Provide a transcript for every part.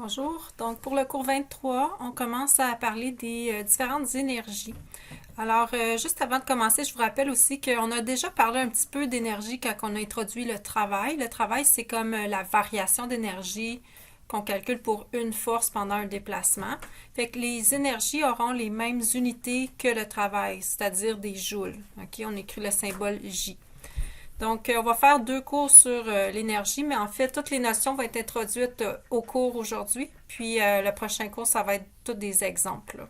Bonjour. Donc, pour le cours 23, on commence à parler des différentes énergies. Alors, juste avant de commencer, je vous rappelle aussi qu'on a déjà parlé un petit peu d'énergie quand on a introduit le travail. Le travail, c'est comme la variation d'énergie qu'on calcule pour une force pendant un déplacement. Fait que les énergies auront les mêmes unités que le travail, c'est-à-dire des joules. OK? On écrit le symbole J. Donc, on va faire deux cours sur l'énergie, mais en fait, toutes les notions vont être introduites au cours aujourd'hui. Puis, le prochain cours, ça va être tous des exemples.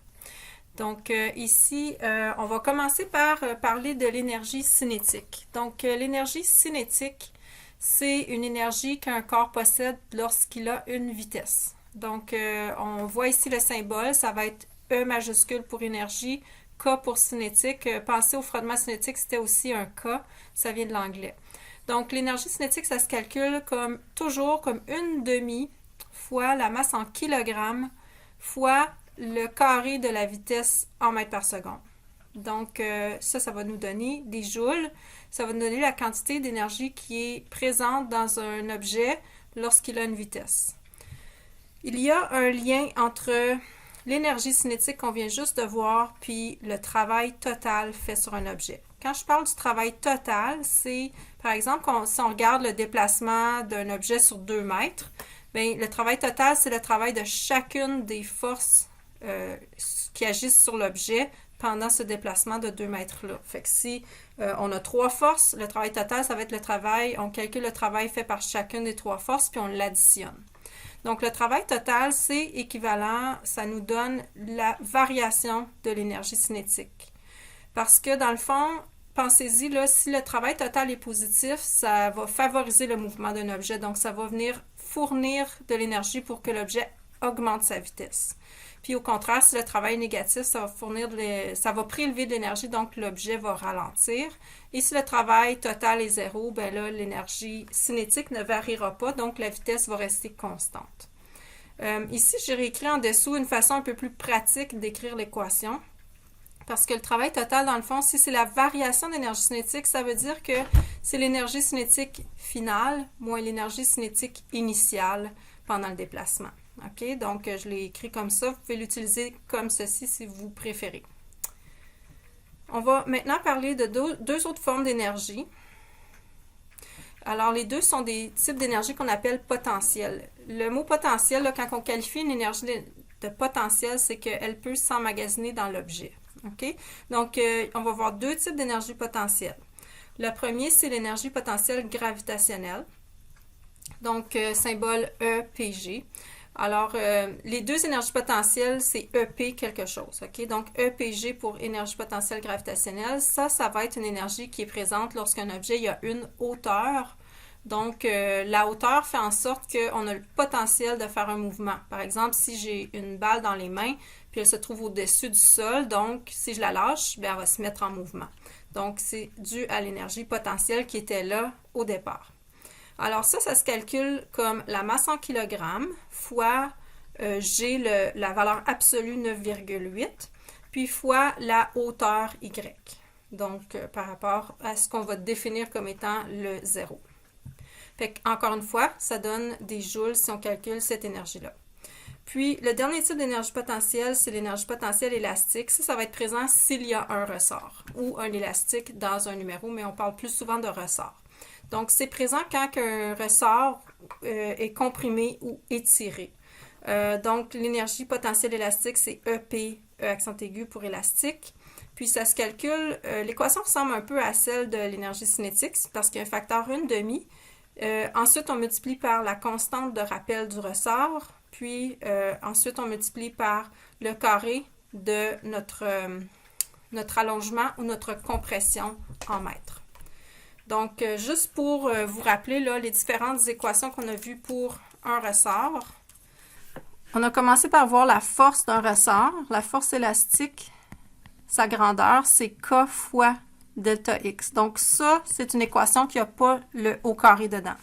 Donc, ici, on va commencer par parler de l'énergie cinétique. Donc, l'énergie cinétique, c'est une énergie qu'un corps possède lorsqu'il a une vitesse. Donc, on voit ici le symbole, ça va être E majuscule pour énergie, K pour cinétique. Pensez au frottement cinétique, c'était aussi un K, ça vient de l'anglais. Donc, l'énergie cinétique, ça se calcule comme toujours comme une demi fois la masse en kilogrammes fois le carré de la vitesse en mètres par seconde. Donc, ça va nous donner des joules. Ça va nous donner la quantité d'énergie qui est présente dans un objet lorsqu'il a une vitesse. Il y a un lien entre l'énergie cinétique qu'on vient juste de voir puis le travail total fait sur un objet. Quand je parle du travail total, c'est, par exemple, si on regarde le déplacement d'un objet sur 2 mètres, bien, le travail total, c'est le travail de chacune des forces qui agissent sur l'objet pendant ce déplacement de 2 mètres-là. Fait que si on a 3 forces, le travail total, ça va être le travail, on calcule le travail fait par chacune des 3 forces, puis on l'additionne. Donc, le travail total, c'est équivalent, ça nous donne la variation de l'énergie cinétique. Parce que, dans le fond, pensez-y, là, si le travail total est positif, ça va favoriser le mouvement d'un objet. Donc, ça va venir fournir de l'énergie pour que l'objet augmente sa vitesse. Puis, au contraire, si le travail est négatif, ça va prélever de l'énergie, donc l'objet va ralentir. Et si le travail total est zéro, ben là, l'énergie cinétique ne variera pas, donc la vitesse va rester constante. Ici, j'ai réécrit en dessous une façon un peu plus pratique d'écrire l'équation. Parce que le travail total, dans le fond, si c'est la variation d'énergie cinétique, ça veut dire que c'est l'énergie cinétique finale moins l'énergie cinétique initiale pendant le déplacement. OK? Donc, je l'ai écrit comme ça. Vous pouvez l'utiliser comme ceci si vous préférez. On va maintenant parler de deux autres formes d'énergie. Alors, les deux sont des types d'énergie qu'on appelle potentielle. Le mot potentiel, là, quand on qualifie une énergie de potentiel, c'est qu'elle peut s'emmagasiner dans l'objet. OK? Donc, on va voir deux types d'énergie potentielle. Le premier, c'est l'énergie potentielle gravitationnelle. Donc, symbole EPG. Alors, les deux énergies potentielles, c'est EP quelque chose. OK? Donc, EPG pour énergie potentielle gravitationnelle, ça va être une énergie qui est présente lorsqu'un objet a une hauteur. Donc, la hauteur fait en sorte qu'on a le potentiel de faire un mouvement. Par exemple, si j'ai une balle dans les mains, puis elle se trouve au-dessus du sol, donc si je la lâche, bien, elle va se mettre en mouvement. Donc, c'est dû à l'énergie potentielle qui était là au départ. Alors ça se calcule comme la masse en kilogrammes fois G, la valeur absolue 9,8, puis fois la hauteur Y. Donc, par rapport à ce qu'on va définir comme étant le zéro. Fait qu'encore une fois, ça donne des joules si on calcule cette énergie-là. Puis, le dernier type d'énergie potentielle, c'est l'énergie potentielle élastique. Ça va être présent s'il y a un ressort ou un élastique dans un numéro, mais on parle plus souvent de ressort. Donc, c'est présent quand un ressort est comprimé ou étiré. Donc, l'énergie potentielle élastique, c'est EP, E accent aigu pour élastique. Puis, ça se calcule, l'équation ressemble un peu à celle de l'énergie cinétique parce qu'il y a un facteur 1/2. Ensuite, on multiplie par la constante de rappel du ressort. Puis, ensuite, on multiplie par le carré de notre allongement ou notre compression en mètres. Donc, juste pour vous rappeler là, les différentes équations qu'on a vues pour un ressort. On a commencé par voir la force d'un ressort. La force élastique, sa grandeur, c'est K fois delta X. Donc, ça, c'est une équation qui n'a pas le au carré dedans.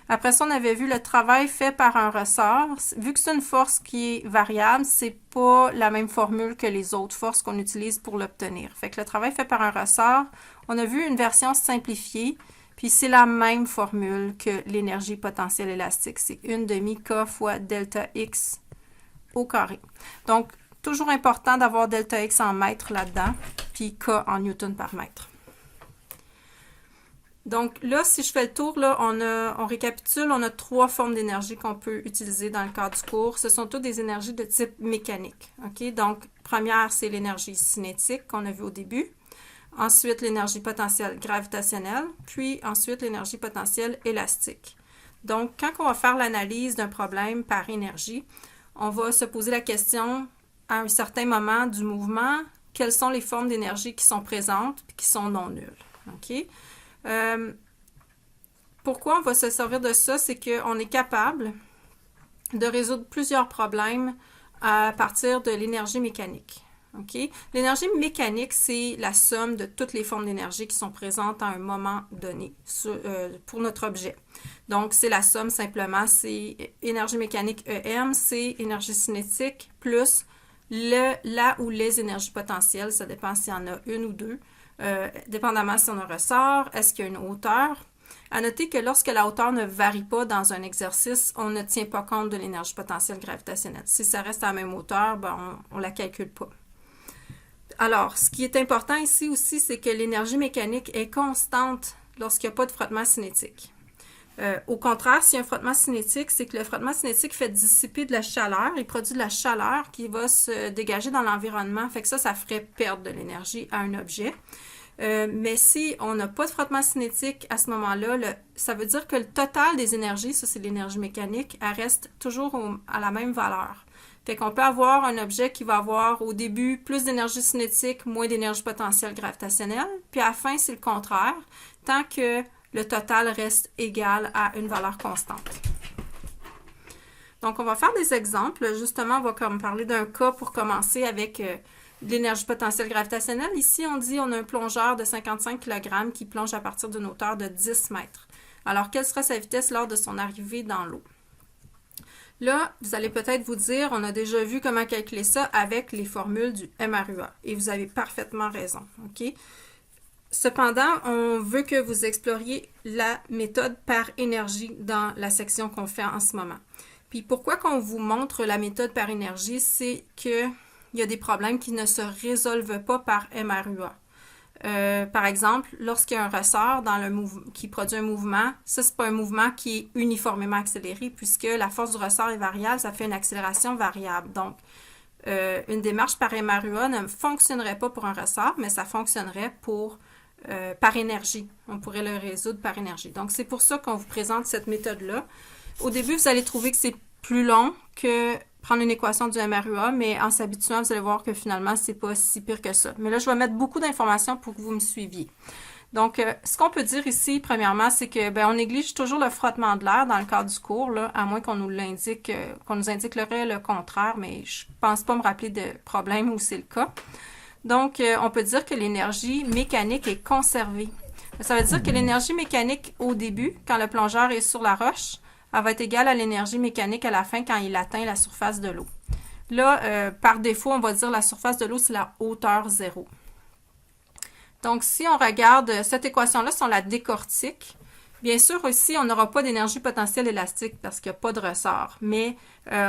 Après ça, on avait vu le travail fait par un ressort. Vu que c'est une force qui est variable, c'est pas la même formule que les autres forces qu'on utilise pour l'obtenir. Fait que le travail fait par un ressort, on a vu une version simplifiée, Puis c'est la même formule que l'énergie potentielle élastique. C'est 1/2 K fois delta X au carré. Donc, toujours important d'avoir delta X en mètres là-dedans, puis K en newton par mètre. Donc là, si je fais le tour, là, on récapitule, on a 3 formes d'énergie qu'on peut utiliser dans le cadre du cours. Ce sont toutes des énergies de type mécanique. OK? Donc, première, c'est l'énergie cinétique qu'on a vu au début. Ensuite, l'énergie potentielle gravitationnelle, puis ensuite l'énergie potentielle élastique. Donc, quand on va faire l'analyse d'un problème par énergie, on va se poser la question, à un certain moment du mouvement, quelles sont les formes d'énergie qui sont présentes et qui sont non nulles. OK? Pourquoi on va se servir de ça? C'est qu'on est capable de résoudre plusieurs problèmes à partir de l'énergie mécanique. Okay? L'énergie mécanique, c'est la somme de toutes les formes d'énergie qui sont présentes à un moment donné pour notre objet. Donc, c'est la somme simplement, c'est énergie mécanique EM, c'est énergie cinétique plus la ou les énergies potentielles, ça dépend s'il y en a une ou deux, dépendamment si on a un ressort, est-ce qu'il y a une hauteur. À noter que lorsque la hauteur ne varie pas dans un exercice, on ne tient pas compte de l'énergie potentielle gravitationnelle. Si ça reste à la même hauteur, ben on ne la calcule pas. Alors, ce qui est important ici aussi, c'est que l'énergie mécanique est constante lorsqu'il n'y a pas de frottement cinétique. Au contraire, s'il y a un frottement cinétique, c'est que le frottement cinétique fait dissiper de la chaleur, il produit de la chaleur qui va se dégager dans l'environnement, fait que ça ferait perdre de l'énergie à un objet. Mais si on n'a pas de frottement cinétique à ce moment-là, ça veut dire que le total des énergies, ça c'est l'énergie mécanique, elle reste toujours à la même valeur. Fait qu'on peut avoir un objet qui va avoir au début plus d'énergie cinétique, moins d'énergie potentielle gravitationnelle, puis à la fin, c'est le contraire, tant que le total reste égal à une valeur constante. Donc, on va faire des exemples. Justement, on va parler d'un cas pour commencer avec l'énergie potentielle gravitationnelle. Ici, on dit qu'on a un plongeur de 55 kg qui plonge à partir d'une hauteur de 10 mètres. Alors, quelle sera sa vitesse lors de son arrivée dans l'eau? Là, vous allez peut-être vous dire, on a déjà vu comment calculer ça avec les formules du MRUA. Et vous avez parfaitement raison. OK? Cependant, on veut que vous exploriez la méthode par énergie dans la section qu'on fait en ce moment. Puis pourquoi qu'on vous montre la méthode par énergie, c'est qu'il y a des problèmes qui ne se résolvent pas par MRUA. Par exemple, lorsqu'il y a un ressort qui produit un mouvement, ça, c'est pas un mouvement qui est uniformément accéléré puisque la force du ressort est variable, ça fait une accélération variable. Donc, une démarche par MRUA ne fonctionnerait pas pour un ressort, mais ça fonctionnerait par énergie. On pourrait le résoudre par énergie. Donc, c'est pour ça qu'on vous présente cette méthode-là. Au début, vous allez trouver que c'est plus long que prendre une équation du MRUA, mais en s'habituant, vous allez voir que finalement, c'est pas si pire que ça. Mais là, je vais mettre beaucoup d'informations pour que vous me suiviez. Donc, ce qu'on peut dire ici, premièrement, c'est que on néglige toujours le frottement de l'air dans le cadre du cours, là, à moins qu'on nous indique le contraire, mais je pense pas me rappeler de problème où c'est le cas. Donc, on peut dire que l'énergie mécanique est conservée. Ça veut dire que l'énergie mécanique au début, quand le plongeur est sur la roche, elle va être égale à l'énergie mécanique à la fin quand il atteint la surface de l'eau. Là, par défaut, on va dire la surface de l'eau, c'est la hauteur zéro. Donc, si on regarde cette équation-là, si on la décortique, bien sûr, ici, on n'aura pas d'énergie potentielle élastique parce qu'il n'y a pas de ressort. Mais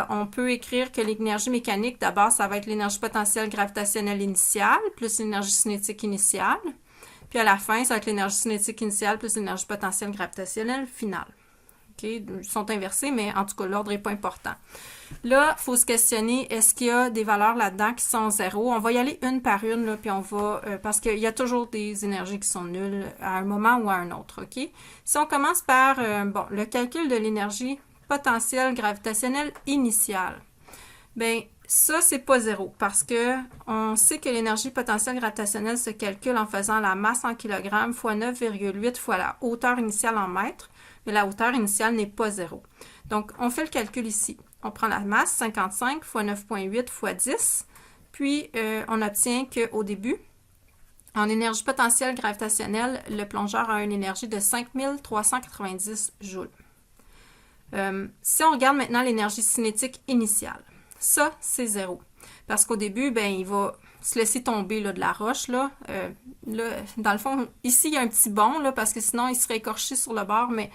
on peut écrire que l'énergie mécanique, d'abord, ça va être l'énergie potentielle gravitationnelle initiale plus l'énergie cinétique initiale. Puis à la fin, ça va être l'énergie cinétique initiale plus l'énergie potentielle gravitationnelle finale. Okay? Ils sont inversés, mais en tout cas, l'ordre n'est pas important. Là, il faut se questionner, est-ce qu'il y a des valeurs là-dedans qui sont zéro? On va y aller une par une, là, puis on va, parce qu'il y a toujours des énergies qui sont nulles à un moment ou à un autre. OK? Si on commence par le calcul de l'énergie potentielle gravitationnelle initiale, bien, ça, c'est pas zéro, parce que on sait que l'énergie potentielle gravitationnelle se calcule en faisant la masse en kilogrammes fois 9,8 fois la hauteur initiale en mètres, mais la hauteur initiale n'est pas zéro. Donc, on fait le calcul ici. On prend la masse, 55 fois 9,8 fois 10, puis on obtient qu'au début, en énergie potentielle gravitationnelle, le plongeur a une énergie de 5390 joules. Si on regarde maintenant l'énergie cinétique initiale, ça, c'est zéro. Parce qu'au début, ben, il va se laisser tomber là, de la roche. Là. Dans le fond, ici, il y a un petit bond, là, parce que sinon, il serait écorché sur le bord, mais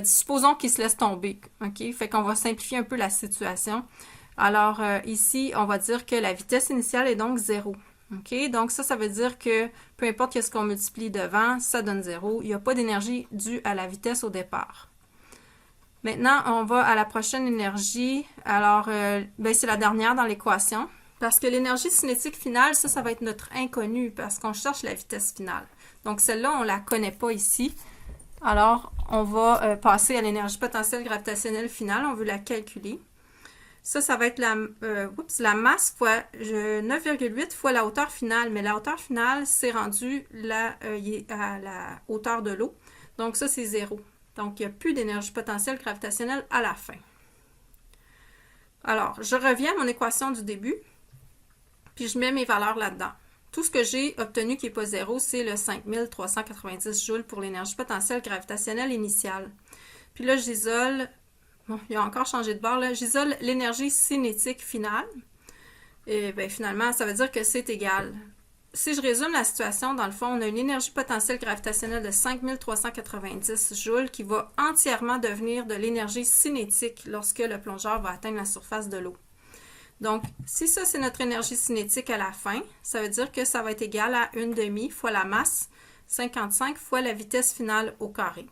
supposons qu'il se laisse tomber. OK? Fait qu'on va simplifier un peu la situation. Alors, ici, on va dire que la vitesse initiale est donc 0. OK? Donc, ça veut dire que peu importe ce qu'on multiplie devant, ça donne 0. Il n'y a pas d'énergie due à la vitesse au départ. Maintenant, on va à la prochaine énergie. Alors, ben, c'est la dernière dans l'équation. Parce que l'énergie cinétique finale, ça va être notre inconnu parce qu'on cherche la vitesse finale. Donc, celle-là, on ne la connaît pas ici. Alors, on va passer à l'énergie potentielle gravitationnelle finale. On veut la calculer. Ça va être la masse fois 9,8 fois la hauteur finale. Mais la hauteur finale, c'est rendu à la hauteur de l'eau. Donc, ça, c'est 0. Donc, il n'y a plus d'énergie potentielle gravitationnelle à la fin. Alors, je reviens à mon équation du début, puis je mets mes valeurs là-dedans. Tout ce que j'ai obtenu qui n'est pas 0, c'est le 5390 joules pour l'énergie potentielle gravitationnelle initiale. Puis là, j'isole, bon, il a encore changé de bord, là, j'isole l'énergie cinétique finale. Et bien, finalement, ça veut dire que c'est égal. Si je résume la situation, dans le fond, on a une énergie potentielle gravitationnelle de 5390 joules qui va entièrement devenir de l'énergie cinétique lorsque le plongeur va atteindre la surface de l'eau. Donc, si ça, c'est notre énergie cinétique à la fin, ça veut dire que ça va être égal à 1/2 fois la masse, 55 fois la vitesse finale au carré.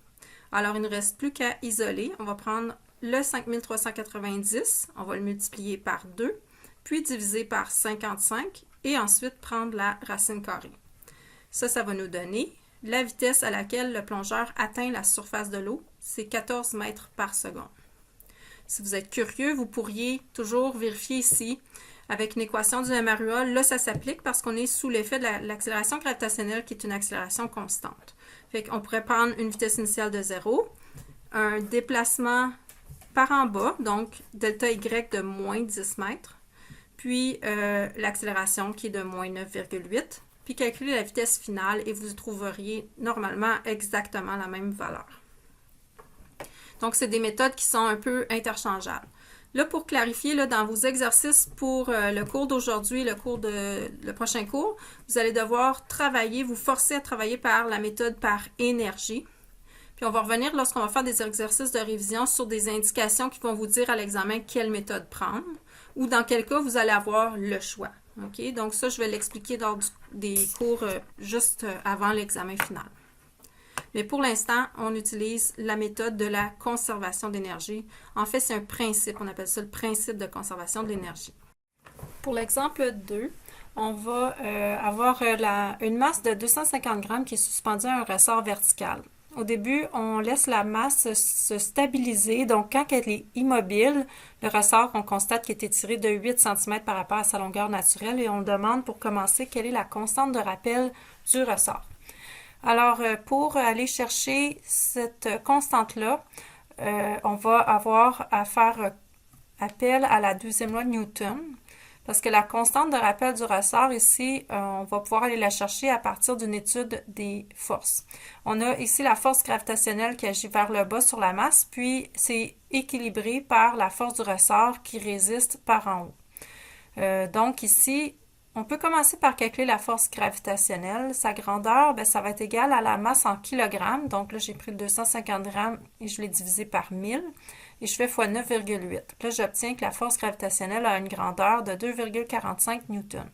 Alors, il ne reste plus qu'à isoler. On va prendre le 5390, on va le multiplier par 2, puis diviser par 55, et ensuite prendre la racine carrée. Ça va nous donner la vitesse à laquelle le plongeur atteint la surface de l'eau, c'est 14 mètres par seconde. Si vous êtes curieux, vous pourriez toujours vérifier ici avec une équation du MRUA. Là, ça s'applique parce qu'on est sous l'effet de l'accélération gravitationnelle qui est une accélération constante. Fait qu'on pourrait prendre une vitesse initiale de 0, un déplacement par en bas, donc delta Y de moins 10 mètres, puis l'accélération qui est de moins 9,8, puis calculer la vitesse finale et vous trouveriez normalement exactement la même valeur. Donc, c'est des méthodes qui sont un peu interchangeables. Là, pour clarifier, là, dans vos exercices pour le cours d'aujourd'hui, le prochain cours, vous allez devoir travailler, vous forcer à travailler par la méthode par énergie. Puis on va revenir lorsqu'on va faire des exercices de révision sur des indications qui vont vous dire à l'examen quelle méthode prendre ou dans quel cas vous allez avoir le choix. OK? Donc ça, je vais l'expliquer dans des cours juste avant l'examen final. Mais pour l'instant, on utilise la méthode de la conservation d'énergie. En fait, c'est un principe, on appelle ça le principe de conservation de l'énergie. Pour l'exemple 2, on va avoir une masse de 250 grammes qui est suspendue à un ressort vertical. Au début, on laisse la masse se stabiliser. Donc, quand elle est immobile, le ressort, on constate qu'il est étiré de 8 cm par rapport à sa longueur naturelle et on demande pour commencer quelle est la constante de rappel du ressort. Alors, pour aller chercher cette constante-là, on va avoir à faire appel à la deuxième loi de Newton. Parce que la constante de rappel du ressort ici, on va pouvoir aller la chercher à partir d'une étude des forces. On a ici la force gravitationnelle qui agit vers le bas sur la masse, puis c'est équilibré par la force du ressort qui résiste par en haut. Donc ici, on peut commencer par calculer la force gravitationnelle. Sa grandeur, bien, ça va être égal à la masse en kilogrammes. Donc là, j'ai pris le 250 grammes et je l'ai divisé par 1000. Et je fais fois 9,8. Là, j'obtiens que la force gravitationnelle a une grandeur de 2,45 newtons.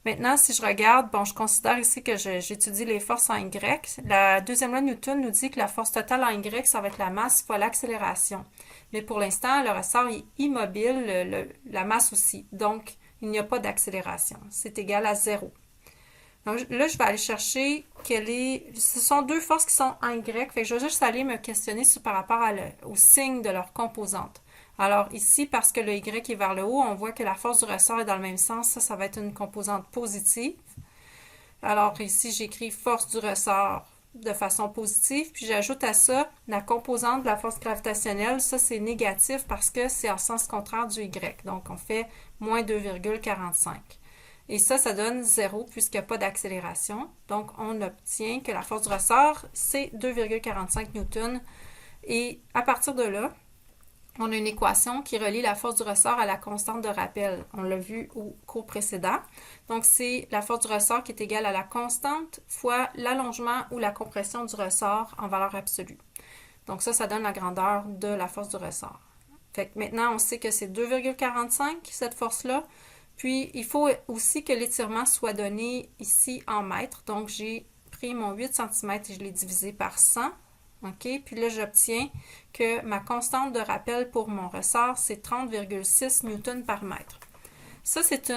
Maintenant, si je regarde, bon, je considère ici que j'étudie les forces en Y. La deuxième loi de Newton nous dit que la force totale en Y, ça va être la masse fois l'accélération. Mais pour l'instant, le ressort est immobile, la masse aussi. Donc, il n'y a pas d'accélération. C'est égal à 0. Donc là, je vais aller chercher ce sont deux forces qui sont en Y. Fait que je vais juste aller me questionner par rapport au signe de leur composante. Alors ici, parce que le Y est vers le haut, on voit que la force du ressort est dans le même sens. Ça va être une composante positive. Alors ici, j'écris force du ressort de façon positive. Puis j'ajoute à ça la composante de la force gravitationnelle. Ça, c'est négatif parce que c'est en sens contraire du Y. Donc, on fait moins 2,45. Et ça donne 0 puisqu'il n'y a pas d'accélération. Donc, on obtient que la force du ressort, c'est 2,45 newtons. Et à partir de là, on a une équation qui relie la force du ressort à la constante de rappel. On l'a vu au cours précédent. Donc, c'est la force du ressort qui est égale à la constante fois l'allongement ou la compression du ressort en valeur absolue. Donc ça donne la grandeur de la force du ressort. Fait que maintenant, on sait que c'est 2,45, cette force-là. Puis, il faut aussi que l'étirement soit donné ici en mètres. Donc, j'ai pris mon 8 cm et je l'ai divisé par 100. OK? Puis là, j'obtiens que ma constante de rappel pour mon ressort, c'est 30,6 newtons par mètre. Ça, c'est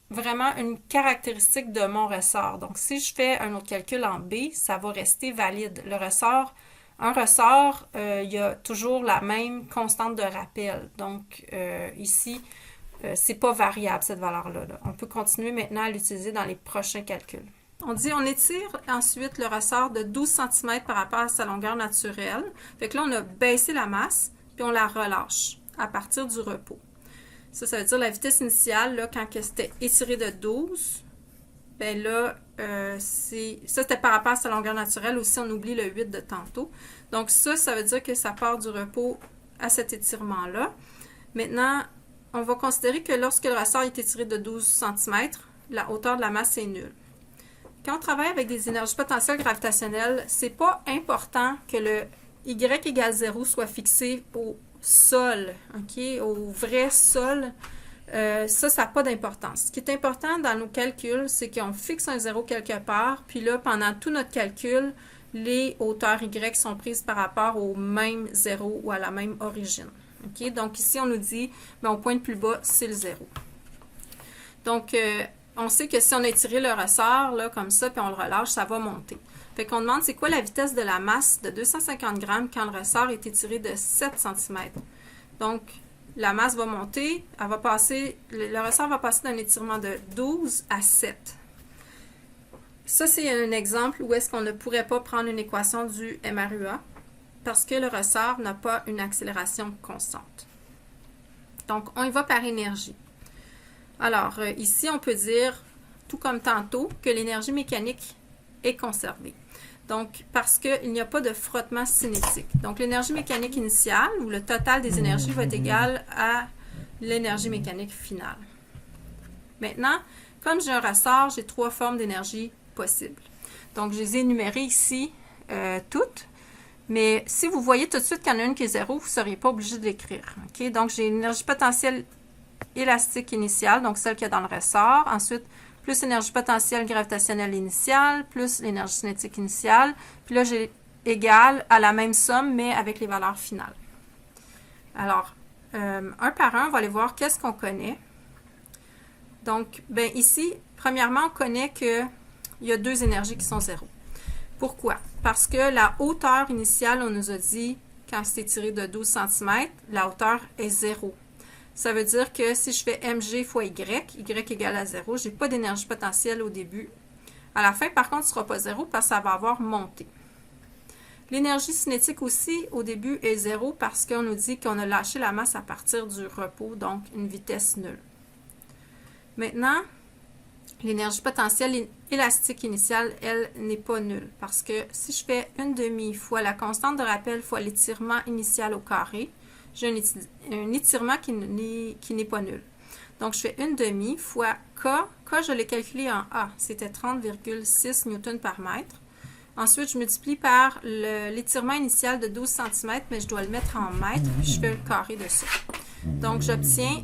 vraiment une caractéristique de mon ressort. Donc, si je fais un autre calcul en B, ça va rester valide. Un ressort, il y a toujours la même constante de rappel. Donc, ici, c'est pas variable, cette valeur-là. On peut continuer maintenant à l'utiliser dans les prochains calculs. On étire ensuite le ressort de 12 cm par rapport à sa longueur naturelle. Fait que là, on a baissé la masse, puis on la relâche à partir du repos. Ça veut dire la vitesse initiale, là, quand c'était étiré de 12, ben là, c'était par rapport à sa longueur naturelle. Aussi, on oublie le 8 de tantôt. Donc ça veut dire que ça part du repos à cet étirement-là. Maintenant, on va considérer que lorsque le ressort est étiré de 12 cm, la hauteur de la masse est nulle. Quand on travaille avec des énergies potentielles gravitationnelles, c'est pas important que le Y égale 0 soit fixé au sol, OK, au vrai sol. Ça n'a pas d'importance. Ce qui est important dans nos calculs, c'est qu'on fixe un 0 quelque part, puis là, pendant tout notre calcul, les hauteurs Y sont prises par rapport au même 0 ou à la même origine. OK? Donc ici, on nous dit, bien, au point le plus bas, c'est le 0. Donc, on sait que si on a étiré le ressort, là, comme ça, puis on le relâche, ça va monter. Fait qu'on demande c'est quoi la vitesse de la masse de 250 grammes quand le ressort est étiré de 7 cm. Donc, la masse va monter, le ressort va passer d'un étirement de 12 à 7. Ça, c'est un exemple où est-ce qu'on ne pourrait pas prendre une équation du MRUA parce que le ressort n'a pas une accélération constante. Donc, on y va par énergie. Alors, ici, on peut dire, tout comme tantôt, que l'énergie mécanique est conservée. Donc, parce qu'il n'y a pas de frottement cinétique. Donc, l'énergie mécanique initiale, ou le total des énergies, va être égal à l'énergie mécanique finale. Maintenant, comme j'ai un ressort, j'ai 3 formes d'énergie possibles. Donc, je les ai énumérées ici toutes. Mais si vous voyez tout de suite qu'il y en a une qui est 0, vous ne seriez pas obligé de l'écrire. Okay? Donc, j'ai une énergie potentielle élastique initiale, donc celle qu'il y a dans le ressort. Ensuite, plus l'énergie potentielle gravitationnelle initiale, plus l'énergie cinétique initiale. Puis là, j'ai égal à la même somme, mais avec les valeurs finales. Alors, un par un, on va aller voir qu'est-ce qu'on connaît. Donc, ben ici, premièrement, on connaît qu'il y a 2 énergies qui sont 0. Pourquoi? Parce que la hauteur initiale, on nous a dit, quand c'est tiré de 12 cm, la hauteur est 0. Ça veut dire que si je fais mg fois y égale à 0, je n'ai pas d'énergie potentielle au début. À la fin, par contre, ce ne sera pas 0 parce que ça va avoir monté. L'énergie cinétique aussi, au début, est 0 parce qu'on nous dit qu'on a lâché la masse à partir du repos, donc une vitesse nulle. Maintenant, l'énergie potentielle élastique initiale, elle, n'est pas nulle parce que si je fais 1/2 fois la constante de rappel fois l'étirement initial au carré, j'ai un étirement qui n'est pas nul. Donc, je fais 1/2 fois K. K, je l'ai calculé en A. C'était 30,6 newtons par mètre. Ensuite, je multiplie par l'étirement initial de 12 cm, mais je dois le mettre en mètres, puis je fais le carré de ça. Donc, j'obtiens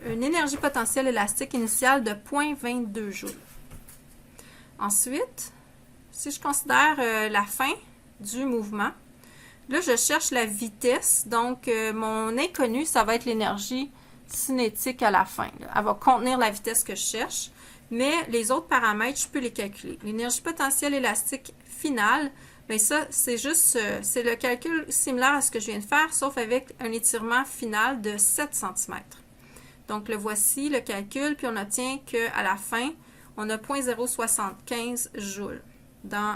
une énergie potentielle élastique initiale de 0,22 joules. Ensuite, si je considère la fin du mouvement, là, je cherche la vitesse. Donc, mon inconnu, ça va être l'énergie cinétique à la fin. Là. Elle va contenir la vitesse que je cherche. Mais les autres paramètres, je peux les calculer. L'énergie potentielle élastique finale, bien ça, c'est juste, c'est le calcul similaire à ce que je viens de faire, sauf avec un étirement final de 7 cm. Donc, le voici, le calcul, puis on obtient qu'à la fin, on a 0,075 joules d'énergie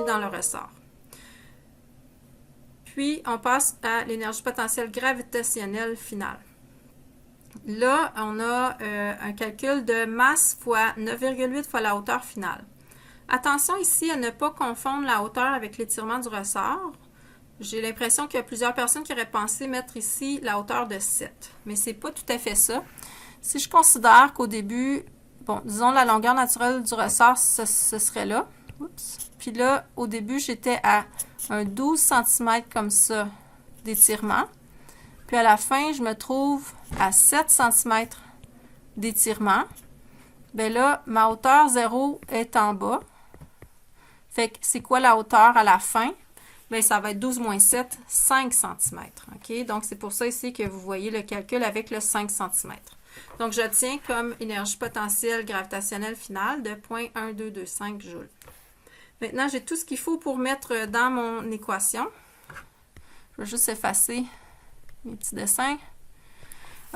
dans le ressort. Puis, on passe à l'énergie potentielle gravitationnelle finale. Là, on a un calcul de masse fois 9,8 fois la hauteur finale. Attention ici à ne pas confondre la hauteur avec l'étirement du ressort. J'ai l'impression qu'il y a plusieurs personnes qui auraient pensé mettre ici la hauteur de 7. Mais c'est pas tout à fait ça. Si je considère qu'au début, bon, disons la longueur naturelle du ressort, ce serait là. Oups. Puis là, au début, j'étais à un 12 cm comme ça d'étirement. Puis à la fin, je me trouve à 7 cm d'étirement. Bien là, ma hauteur 0 est en bas. Fait que c'est quoi la hauteur à la fin? Bien, ça va être 12 moins 7, 5 cm. OK? Donc, c'est pour ça ici que vous voyez le calcul avec le 5 cm. Donc, j'obtiens comme énergie potentielle gravitationnelle finale de 0,1225 joules. Maintenant, j'ai tout ce qu'il faut pour mettre dans mon équation. Je vais juste effacer mes petits dessins.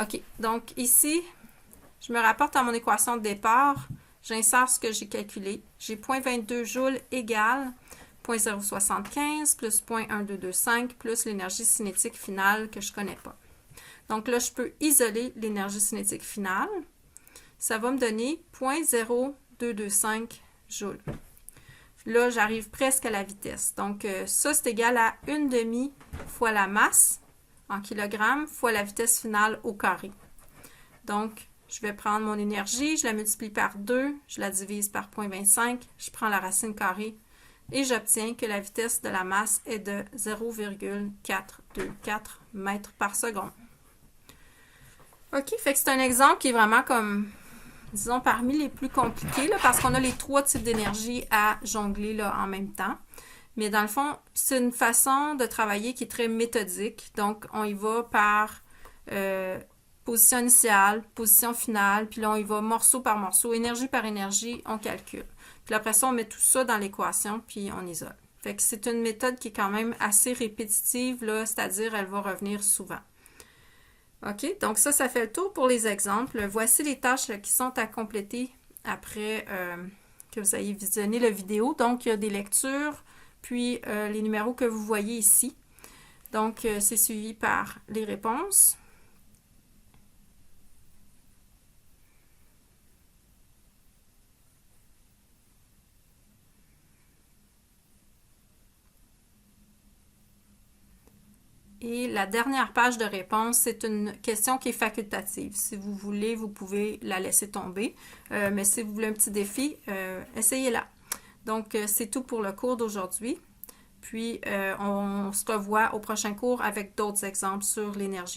OK. Donc, ici, je me rapporte à mon équation de départ. J'insère ce que j'ai calculé. J'ai 0,22 joules égale 0,075 plus 0,1225 plus l'énergie cinétique finale que je ne connais pas. Donc là, je peux isoler l'énergie cinétique finale. Ça va me donner 0,0225 joules. Là, j'arrive presque à la vitesse. Donc, ça, c'est égal à 1/2 fois la masse en kilogrammes fois la vitesse finale au carré. Donc, je vais prendre mon énergie, je la multiplie par 2, je la divise par 0,25, je prends la racine carrée et j'obtiens que la vitesse de la masse est de 0,424 mètres par seconde. OK, fait que c'est un exemple qui est vraiment comme, disons, parmi les plus compliqués, là, parce qu'on a les 3 types d'énergie à jongler là, en même temps. Mais dans le fond, c'est une façon de travailler qui est très méthodique. Donc, on y va par position initiale, position finale, puis là, on y va morceau par morceau, énergie par énergie, on calcule. Puis après ça, on met tout ça dans l'équation, puis on isole. Fait que c'est une méthode qui est quand même assez répétitive, là, c'est-à-dire elle va revenir souvent. OK, donc ça fait le tour pour les exemples. Voici les tâches là, qui sont à compléter après que vous ayez visionné la vidéo. Donc, il y a des lectures, puis les numéros que vous voyez ici. Donc, c'est suivi par les réponses. Et la dernière page de réponse, c'est une question qui est facultative. Si vous voulez, vous pouvez la laisser tomber. Mais si vous voulez un petit défi, essayez-la. Donc, c'est tout pour le cours d'aujourd'hui. Puis, on se revoit au prochain cours avec d'autres exemples sur l'énergie.